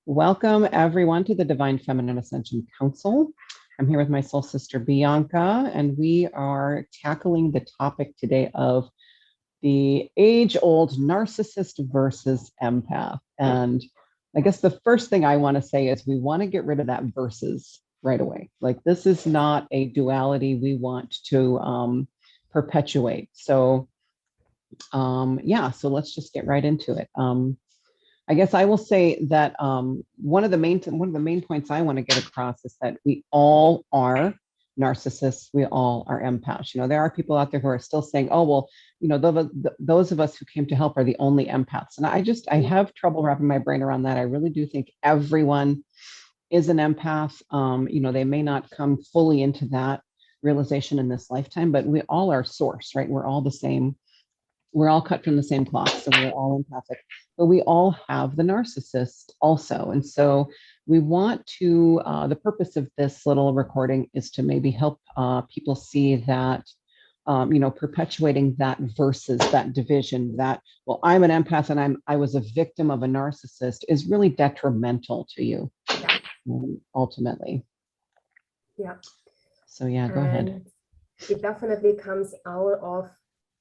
Welcome everyone to the Divine Feminine Ascension Council. I'm here with my soul sister Bianca, and we are tackling the topic today of the age-old narcissist versus empath. And I guess the first thing I want to say is we want to get rid of that versus right away. Like, this is not a duality we want to perpetuate. So so let's just get right into it. I guess I will say that one of the main points I want to get across is that we all are narcissists. We all are empaths. You know, there are people out there who are still saying, "Oh, well, you know, those of us who came to help are the only empaths." And I have trouble wrapping my brain around that. I really do think everyone is an empath. You know, they may not come fully into that realization in this lifetime, but we all are source, right? We're all the same. We're all cut from the same cloth, so we're all empathic, but we all have the narcissist also. And so we want to, the purpose of this little recording is to maybe help people see that, you know, perpetuating that versus that division that, well, I'm an empath and I was a victim of a narcissist is really detrimental to you, ultimately. Yeah. So yeah, go ahead. It definitely comes out of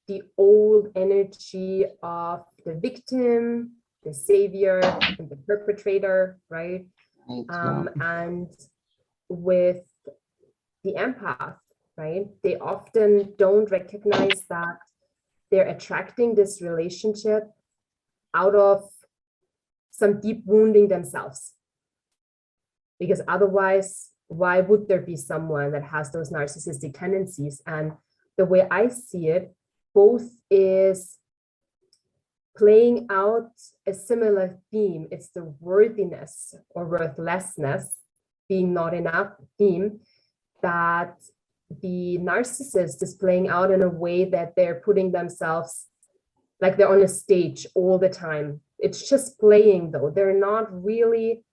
the old energy of the victim, the savior, and the perpetrator, right? And with the empath, right, they often don't recognize that they're attracting this relationship out of some deep wounding themselves. Because otherwise, why would there be someone that has those narcissistic tendencies? And the way I see it, both is playing out a similar theme. It's the worthiness or worthlessness, being not enough theme, that the narcissist is playing out in a way that they're putting themselves like they're on a stage all the time. It's just playing, though. They're not really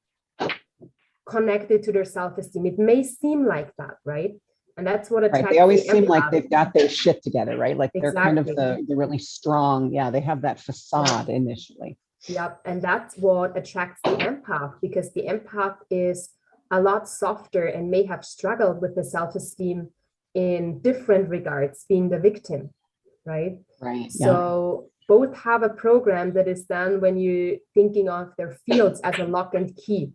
connected to their self-esteem. It may seem like that, right? And that's what attracts. Right. They always seem like they've got their shit together, right? Like they're Exactly. kind of the really strong. Yeah, they have that facade initially. Yep. And that's what attracts the empath, because the empath is a lot softer and may have struggled with the self-esteem in different regards, being the victim, right? Right. So both have a program that is done when you're thinking of their fields as a lock and key.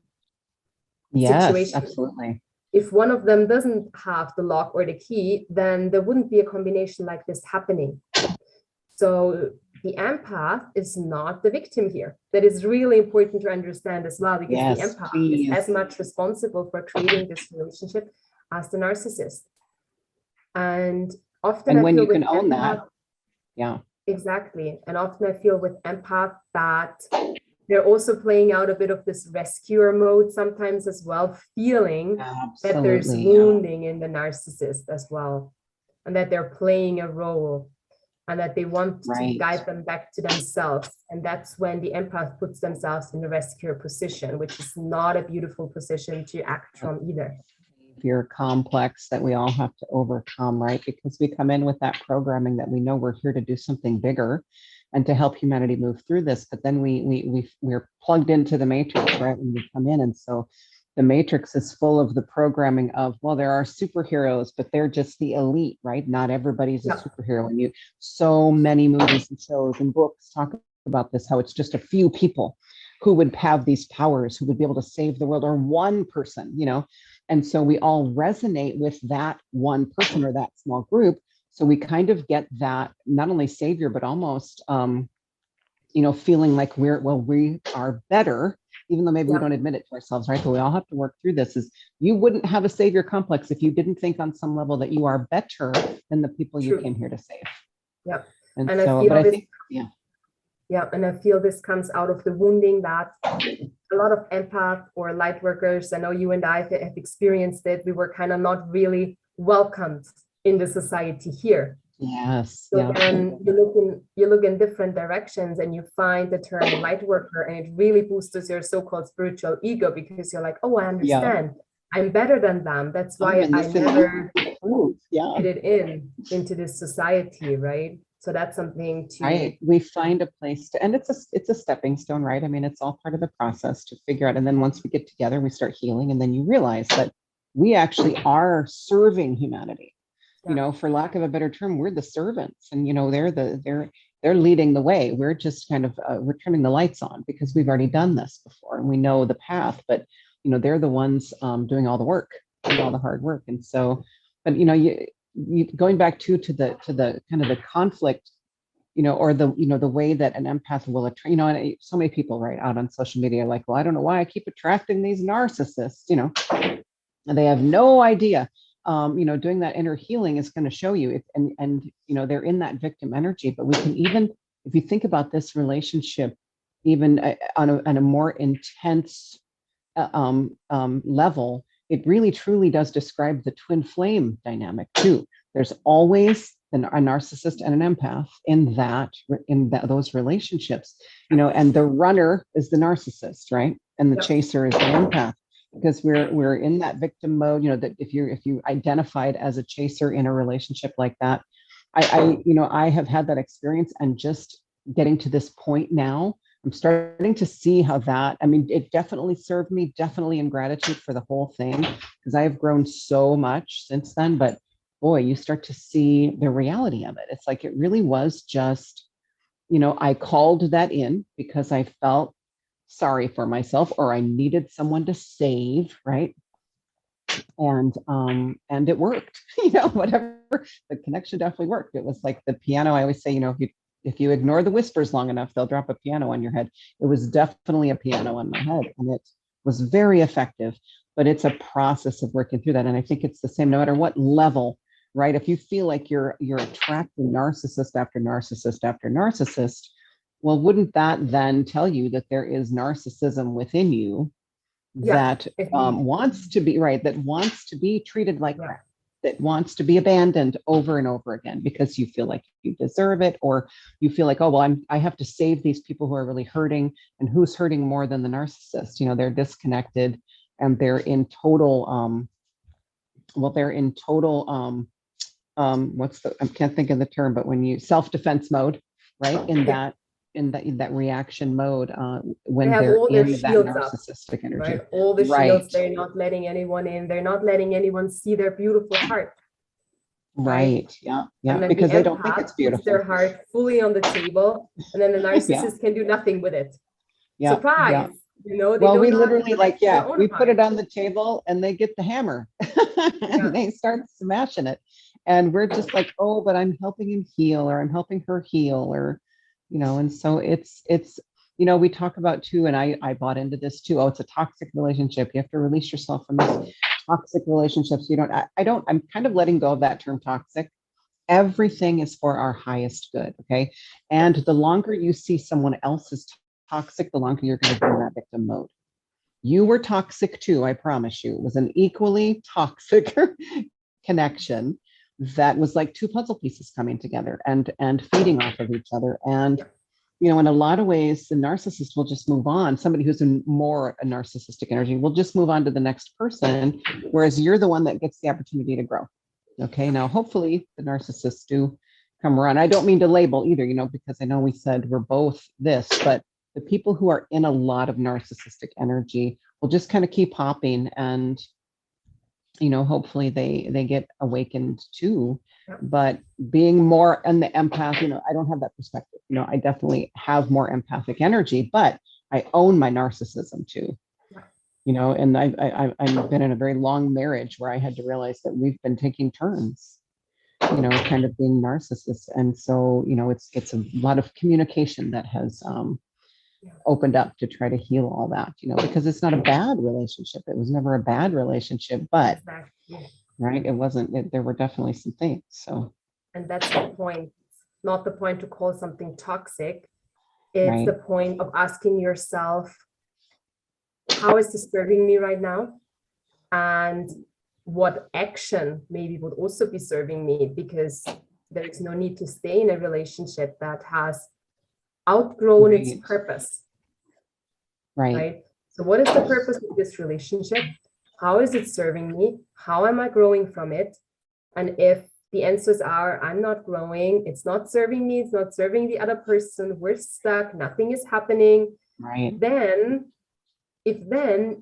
Yes, situation. Absolutely. If one of them doesn't have the lock or the key, then there wouldn't be a combination like this happening. So the empath is not the victim here. That is really important to understand as well, because the empath is as much responsible for creating this relationship as the narcissist. And often when you can own that, yeah. Exactly. And often I feel with empath that they're also playing out a bit of this rescuer mode sometimes as well, feeling that there's wounding in the narcissist as well, and that they're playing a role, and that they want to guide them back to themselves. And that's when the empath puts themselves in the rescuer position, which is not a beautiful position to act from either. Your complex that we all have to overcome, right? Because we come in with that programming that we know we're here to do something bigger and to help humanity move through this, but then we're plugged into the matrix, right, when we come in. And so the matrix is full of the programming of, well, there are superheroes, but they're just the elite, right? Not everybody's a superhero. And so many movies and shows and books talk about this, how it's just a few people who would have these powers, who would be able to save the world, or one person, you know. And so we all resonate with that one person or that small group. So we kind of get that not only savior, but almost, you know, feeling like we are better, even though maybe we don't admit it to ourselves, right? But we all have to work through this. Is you wouldn't have a savior complex if you didn't think on some level that you are better than the people you came here to save. Yeah. And so, but I think, yeah. Yeah, and I feel this comes out of the wounding that a lot of empath or light workers, I know you and I have experienced it, we were kind of not really welcomed in the society here. Yes. So then you look in different directions and you find the term light worker, and it really boosts your so-called spiritual ego, because you're like, oh, I understand. I'm better than them. That's why I never fit it into this society, right? So that's something to right. We find a place to, and it's a stepping stone, right? I mean, it's all part of the process to figure out. And then once we get together, we start healing, and then you realize that we actually are serving humanity. You know, for lack of a better term, we're the servants, and you know, they're leading the way. We're just kind of we're turning the lights on because we've already done this before and we know the path. But you know, they're the ones doing all the work, doing all the hard work. And so, but you know, you going back to the kind of the conflict, you know, or the, you know, the way that an empath will attract, you know, and so many people right out on social media like, well, I don't know why I keep attracting these narcissists, you know, and they have no idea. You know, doing that inner healing is going to show you, and you know, they're in that victim energy. But we can even, if you think about this relationship, even on a more intense level, it really truly does describe the twin flame dynamic too. There's always a narcissist and an empath in those relationships, you know, and the runner is the narcissist, right? And the chaser is the empath. Because we're in that victim mode, you know, that if you identified as a chaser in a relationship like that, I have had that experience, and just getting to this point now, I'm starting to see how that, I mean, it definitely served me, definitely in gratitude for the whole thing, because I have grown so much since then. But boy, you start to see the reality of it. It's like, it really was just, you know, I called that in because I felt sorry for myself, or I needed someone to save, right? And it worked, you know, whatever. The connection definitely worked. It was like the piano. I always say, you know, if you ignore the whispers long enough, they'll drop a piano on your head. It was definitely a piano on my head, and it was very effective. But it's a process of working through that. And I think it's the same no matter what level, right? If you feel like you're attracting narcissist after narcissist after narcissist, well, wouldn't that then tell you that there is narcissism within you that wants to be right, that wants to be treated like crap, that wants to be abandoned over and over again because you feel like you deserve it, or you feel like, oh, well, I have to save these people who are really hurting, and who's hurting more than the narcissist? You know, they're disconnected, and they're in total, I can't think of the term, but when you self-defense mode, right? In that reaction mode, when they're in that narcissistic energy, right? All the shields, they're not letting anyone in. They're not letting anyone see their beautiful heart. Right. Yeah. Because they don't think it's beautiful. Puts their heart fully on the table, and then the narcissist can do nothing with it. Surprise. You know, well, we literally we put it on the table and they get the hammer and they start smashing it. And we're just like, oh, but I'm helping him heal, or I'm helping her heal, or, you know, and so it's, you know, we talk about too, and I bought into this too. Oh, it's a toxic relationship. You have to release yourself from this toxic relationships. I'm kind of letting go of that term toxic. Everything is for our highest good. Okay. And the longer you see someone else's toxic, the longer you're going to be in that victim mode. You were toxic too, I promise you. It was an equally toxic connection that was like two puzzle pieces coming together and feeding off of each other. And, you know, in a lot of ways, the narcissist will just move on. Somebody who's in more a narcissistic energy will just move on to the next person, whereas you're the one that gets the opportunity to grow. Okay, now hopefully the narcissists do come around. I don't mean to label either, you know, because I know we said we're both this, but the people who are in a lot of narcissistic energy will just kind of keep hopping, and, you know, hopefully they get awakened too. But being more in the empath, you know, I don't have that perspective. You know, I definitely have more empathic energy, but I own my narcissism too. You know, and I've been in a very long marriage where I had to realize that we've been taking turns, you know, kind of being narcissists. And so, you know, it's a lot of communication that has opened up to try to heal all that, you know, because it's not a bad relationship. It was never a bad relationship, but right, it wasn't, there were definitely some things. So, and that's the point, not the point to call something toxic. It's the point of asking yourself, how is this serving me right now? And what action maybe would also be serving me, because there is no need to stay in a relationship that has outgrown its purpose. Right. So what is the purpose of this relationship? How is it serving me? How am I growing from it? And if the answers are, I'm not growing, it's not serving me, it's not serving the other person, we're stuck, nothing is happening. Right. Then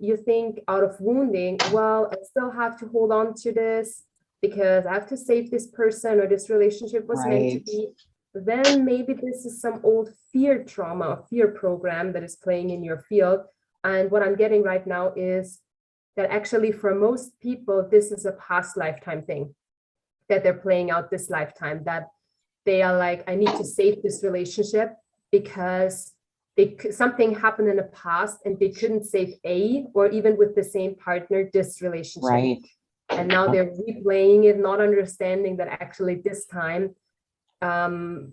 you think out of wounding, well, I still have to hold on to this because I have to save this person, or this relationship was meant to be, then maybe this is some old fear trauma or fear program that is playing in your field. And what I'm getting right now is that actually for most people, this is a past lifetime thing that they're playing out this lifetime, that they are like, I need to save this relationship because something happened in the past and they couldn't save or even with the same partner, this relationship. Right. And now they're replaying it, not understanding that actually this time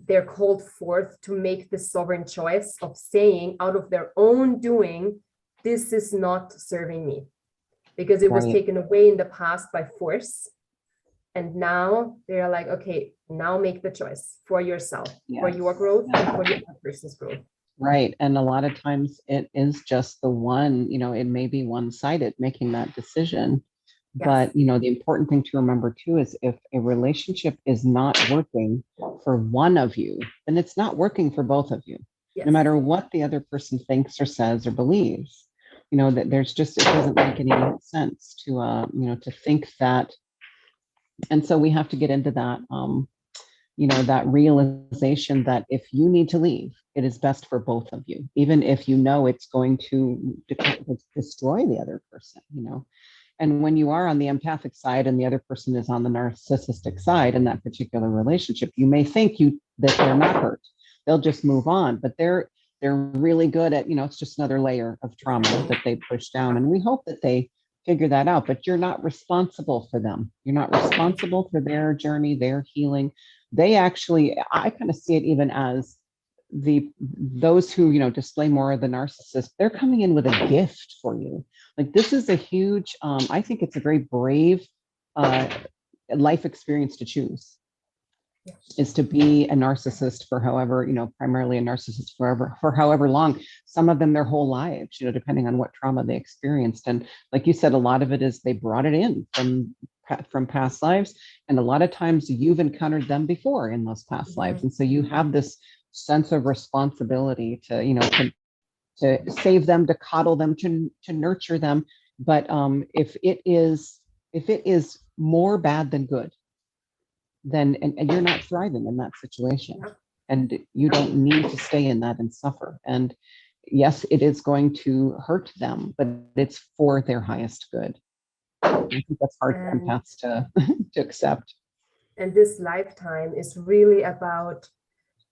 they're called forth to make the sovereign choice of saying out of their own doing, this is not serving me, because it was taken away in the past by force. And now they're like, okay, now make the choice for yourself, for your growth and for the other person's growth. Right. And a lot of times it is just the one, it may be one-sided making that decision. But, the important thing to remember too is if a relationship is not working for one of you, then it's not working for both of you, no matter what the other person thinks or says or believes. That there's just, it doesn't make any sense to, to think that. And so we have to get into that, that realization that if you need to leave, it is best for both of you, even if it's going to destroy the other person, And when you are on the empathic side and the other person is on the narcissistic side in that particular relationship, you may think that they're not hurt. They'll just move on, but they're really good at, it's just another layer of trauma that they push down. And we hope that they figure that out, but you're not responsible for them. You're not responsible for their journey, their healing. They actually, I kind of see it even as those who, display more of the narcissist, they're coming in with a gift for you. Like this is a huge, I think it's a very brave life experience to choose, is to be a narcissist for however, primarily a narcissist for however long, some of them their whole lives, depending on what trauma they experienced. And like you said, a lot of it is they brought it in from past lives. And a lot of times you've encountered them before in those past lives. And so you have this sense of responsibility to, to save them, to coddle them, to nurture them. But if it is more bad than good, then and you're not thriving in that situation, and you don't need to stay in that and suffer. And yes, it is going to hurt them, but it's for their highest good. I think that's hard for empaths to accept. And this lifetime is really about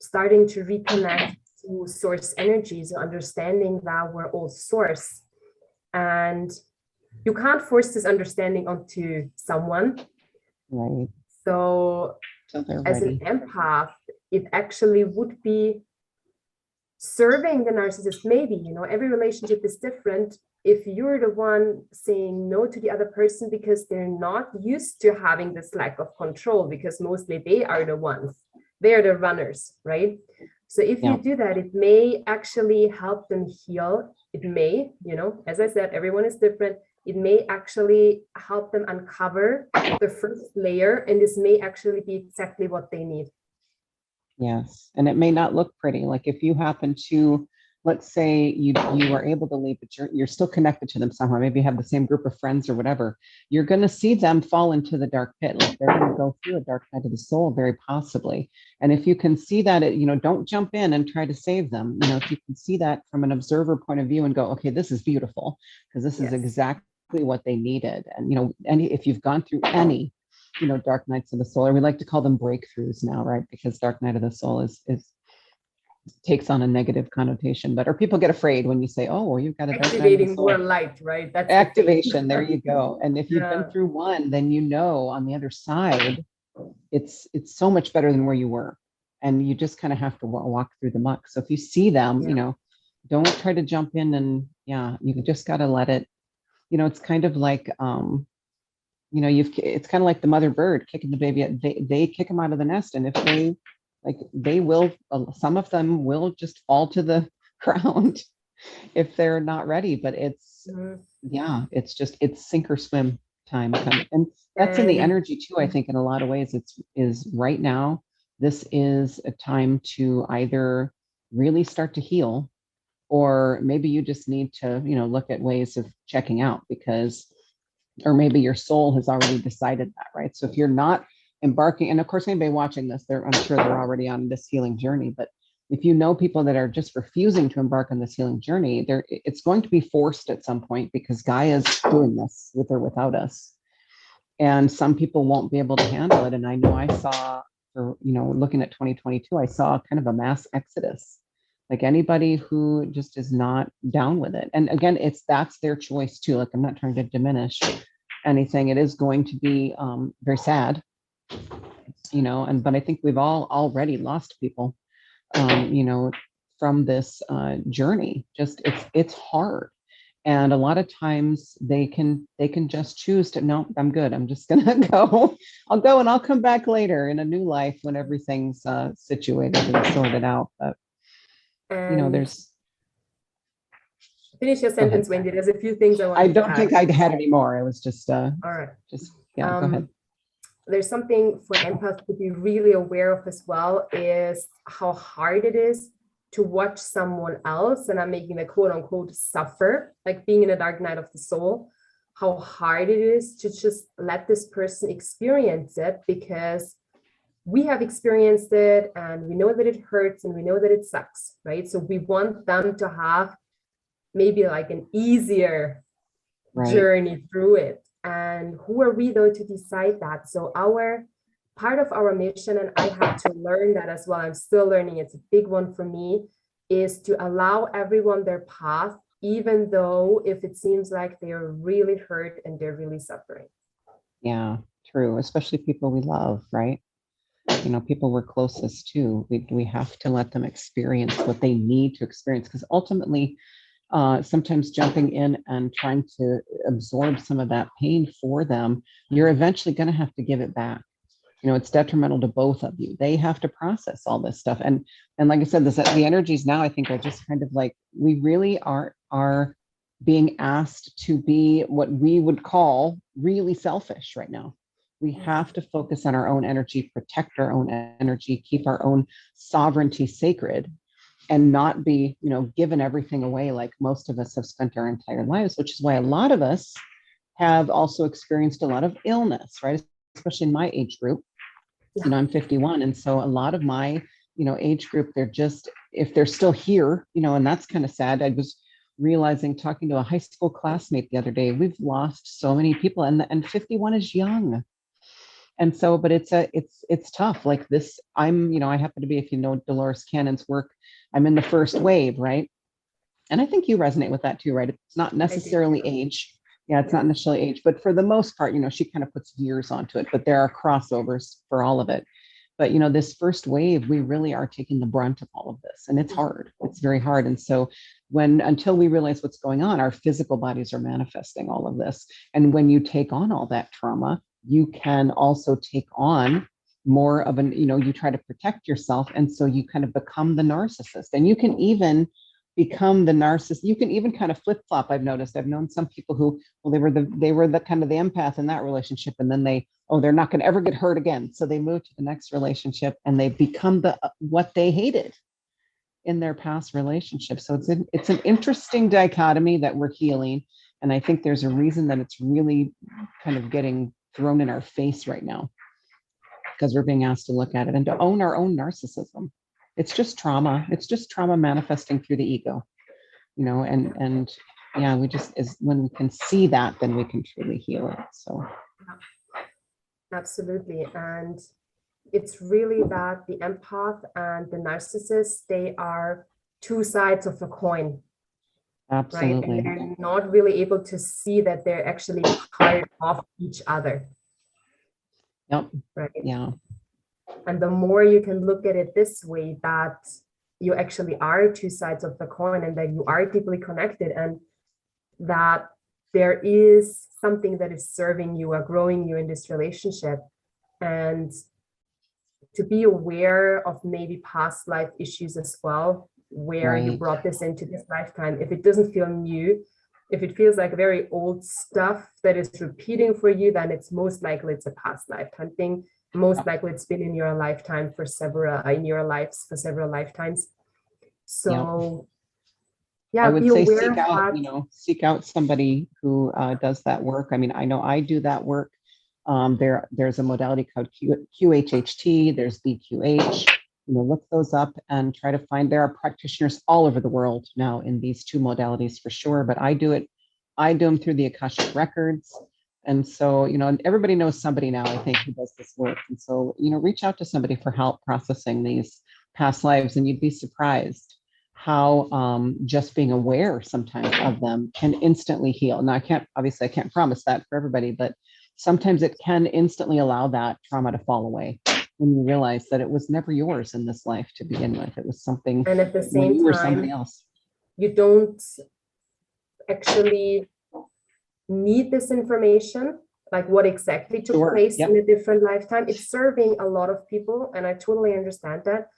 starting to reconnect to source energy, so understanding that we're all source. And you can't force this understanding onto someone. Right. So as an empath, it actually would be serving the narcissist. Maybe, every relationship is different. If you're the one saying no to the other person because they're not used to having this lack of control, because mostly they are the ones, they're the runners, right? So if you do that, it may actually help them heal. It may, as I said, everyone is different. It may actually help them uncover the first layer, and this may actually be exactly what they need. Yes, and it may not look pretty. Like if you happen to, let's say you are able to leave, but you're still connected to them somehow. Maybe you have the same group of friends or whatever. You're going to see them fall into the dark pit. Like they're going to go through a dark night of the soul, very possibly. And if you can see that, don't jump in and try to save them. If you can see that from an observer point of view and go, okay, this is beautiful, because this is exactly what they needed. And if you've gone through any dark nights of the soul, or we like to call them breakthroughs now, right? Because dark night of the soul is takes on a negative connotation, or people get afraid when you say, oh, well, you've got a dark night of the soul. More light, right? That's activation. There you go. And if you've been through one, then on the other side, it's so much better than where you were. And you just kind of have to walk through the muck. So if you see them, don't try to jump in, and you just got to let it. It's kind of like it's kind of like the mother bird kicking the baby. They kick them out of the nest, and if they will, some of them will just fall to the ground if they're not ready. But it's it's sink or swim time coming. And that's in the energy too, I think, in a lot of ways. Is right now, this is a time to either really start to heal, or maybe you just need to, look at ways of checking out, because, or maybe your soul has already decided that, right? So if you're not embarking, and of course, anybody watching this, I'm sure they're already on this healing journey, but if you know people that are just refusing to embark on this healing journey, it's going to be forced at some point, because Gaia's doing this with or without us. And some people won't be able to handle it. And I know I saw, looking at 2022, I saw kind of a mass exodus, like anybody who just is not down with it. And again, that's their choice too. Like, I'm not trying to diminish anything. It is going to be very sad, but I think we've all already lost people, from this journey. Just it's hard. And a lot of times they can just choose to, no, I'm good. I'm just gonna go. I'll go and I'll come back later in a new life when everything's situated and sorted out. But there's. Finish your sentence, Wendy. There's a few things I don't think I had any more. I was just all right. Go ahead. There's something for empaths to be really aware of as well, is how hard it is to watch someone else, and I'm making the quote unquote suffer, like being in a dark night of the soul, how hard it is to just let this person experience it, because we have experienced it and we know that it hurts and we know that it sucks, right? So we want them to have maybe like an easier journey through it. And who are we though to decide that? So part of our mission, and I had to learn that as well, I'm still learning, it's a big one for me, is to allow everyone their path, even though if it seems like they're really hurt and they're really suffering. Yeah, true. Especially people we love, right? People we're closest to. We have to let them experience what they need to experience, because ultimately, sometimes jumping in and trying to absorb some of that pain for them, you're eventually going to have to give it back. It's detrimental to both of you. They have to process all this stuff. And like I said, the energies now, I think, are just kind of like, we really are being asked to be what we would call really selfish right now. We have to focus on our own energy, protect our own energy, keep our own sovereignty sacred, and not be, given everything away like most of us have spent our entire lives, which is why a lot of us have also experienced a lot of illness, right? Especially in my age group. I'm 51. And so a lot of my, age group, they're just, if they're still here, and that's kind of sad. I was realizing, talking to a high school classmate the other day, we've lost so many people, and 51 is young. And so, but it's tough. Like this, I happen to be, if you know Dolores Cannon's work, I'm in the first wave, right? And I think you resonate with that too, right? It's not necessarily age. Yeah, it's not necessarily age, but for the most part, she kind of puts years onto it, but there are crossovers for all of it. But, this first wave, we really are taking the brunt of all of this, and it's hard. It's very hard. And so until we realize what's going on, our physical bodies are manifesting all of this. And when you take on all that trauma, you can also take on more of you try to protect yourself. And so you kind of become the narcissist, and you can even become the narcissist. You can even kind of flip flop. I've known some people who, well, they were the kind of the empath in that relationship. And then they're not going to ever get hurt again. So they move to the next relationship and they become what they hated in their past relationship. So it's an interesting dichotomy that we're healing. And I think there's a reason that it's really kind of getting thrown in our face right now, because we're being asked to look at it and to own our own narcissism. It's just trauma. It's just trauma manifesting through the ego, and yeah, when we can see that, then we can truly heal it. So. Absolutely. And it's really that the empath and the narcissist, they are two sides of a coin. Absolutely. Right? And they're not really able to see that they're actually part of each other. Yep. Right. Yeah. And the more you can look at it this way, that you actually are two sides of the coin, and that you are deeply connected, and that there is something that is serving you or growing you in this relationship. And to be aware of maybe past life issues as well, where you brought this into this lifetime. If it doesn't feel new, If it feels like very old stuff that is repeating for you, then it's most likely it's a past lifetime thing. Most likely it's been in your lifetime for several, in your lives for several lifetimes. So yeah, I would be say aware seek out, that, seek out somebody who does that work. I mean, I know I do that work. There's a modality called QHHT, there's BQH. Look those up and try to find, there are practitioners all over the world now in these two modalities for sure, but I do them through the Akashic records. And so, everybody knows somebody now, I think, who does this work. And so, reach out to somebody for help processing these past lives, and you'd be surprised how just being aware sometimes of them can instantly heal. Now, I can't promise that for everybody, but sometimes it can instantly allow that trauma to fall away when you realize that it was never yours in this life to begin with. It was something, and at the when same you were time, somebody else. you don't actually need this information, like what exactly took place in a different lifetime. It's serving a lot of people, and I totally understand that.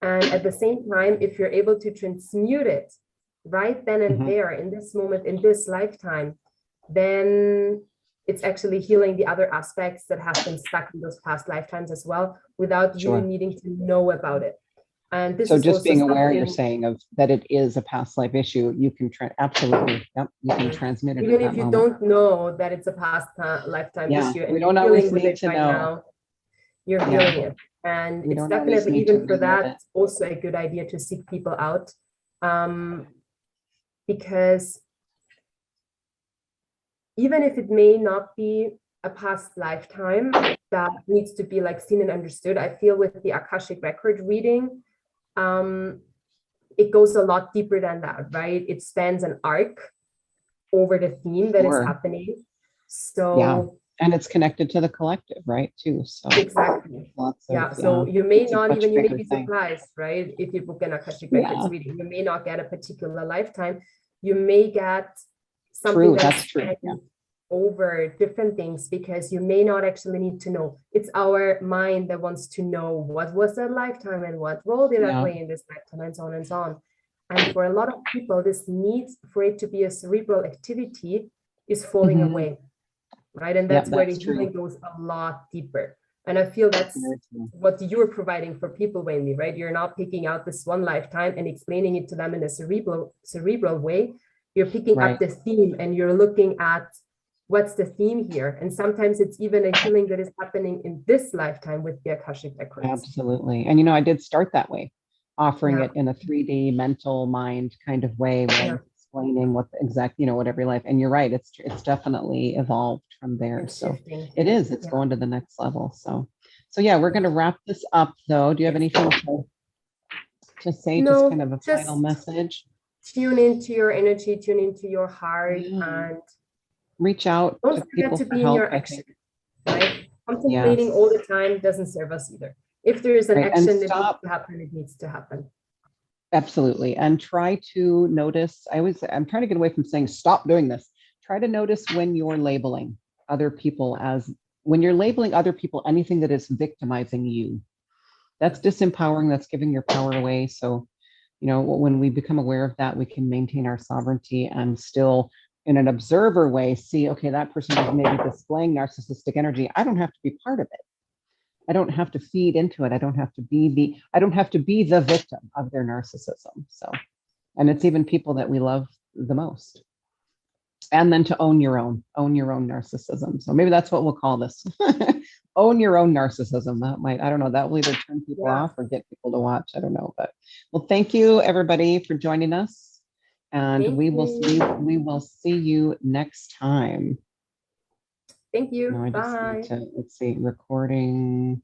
And at the same time, if you're able to transmute it right then and there, in this moment, in this lifetime, then it's actually healing the other aspects that have been stuck in those past lifetimes as well, without you needing to know about it. And this so is just also being aware, you're saying, of that it is a past life issue, you can absolutely, you can transmit it. Even if you don't know that it's a past lifetime issue, and we you're don't always dealing with need it to right know. now, you're feeling it. And it's definitely, even for that, also a good idea to seek people out, because even if it may not be a past lifetime that needs to be like seen and understood, I feel with the Akashic record reading, it goes a lot deeper than that, right? It spans an arc over the theme that is happening. So and it's connected to the collective, right, too. So exactly. So you may not even, you may be surprised, right? If you book an Akashic records reading, you may not get a particular lifetime. You may get something that's over different things, because you may not actually need to know. It's our mind that wants to know what was that lifetime and what role did I play in this lifetime, and so on and so on. And for a lot of people, this need for it to be a cerebral activity is falling away, right? And that's where the healing goes a lot deeper. And I feel that's what you're providing for people, Wendy, right? You're not picking out this one lifetime and explaining it to them in a cerebral way. You're picking up the theme, and you're looking at what's the theme here. And sometimes it's even a healing that is happening in this lifetime with the Akashic records. Absolutely. And, I did start that way, offering it in a 3D mental mind kind of way, where I was explaining what the exact, what every life, and you're right, it's definitely evolved from there. It's going to the next level. So yeah, we're going to wrap this up though. Do you have anything to say? No, just kind of a final message? Tune into your energy, tune into your heart, and reach out. Don't forget to be in your action, right? Contemplating all the time doesn't serve us either. If there is an action that needs to happen, it needs to happen. Absolutely. And try to notice, I'm trying to get away from saying stop doing this. Try to notice when you're labeling other people anything that is victimizing you. That's disempowering, that's giving your power away. So, when we become aware of that, we can maintain our sovereignty and still, in an observer way, see, okay, that person is maybe displaying narcissistic energy. I don't have to be part of it. I don't have to feed into it. I don't have to be the victim of their narcissism. So, and it's even people that we love the most. And then to own your own narcissism. So maybe that's what we'll call this. Own your own narcissism. That might, I don't know, that will either turn people off or get people to watch. I don't know. But well, thank you everybody for joining us. And we will see you next time. Thank you. No, Bye. let's see, recording.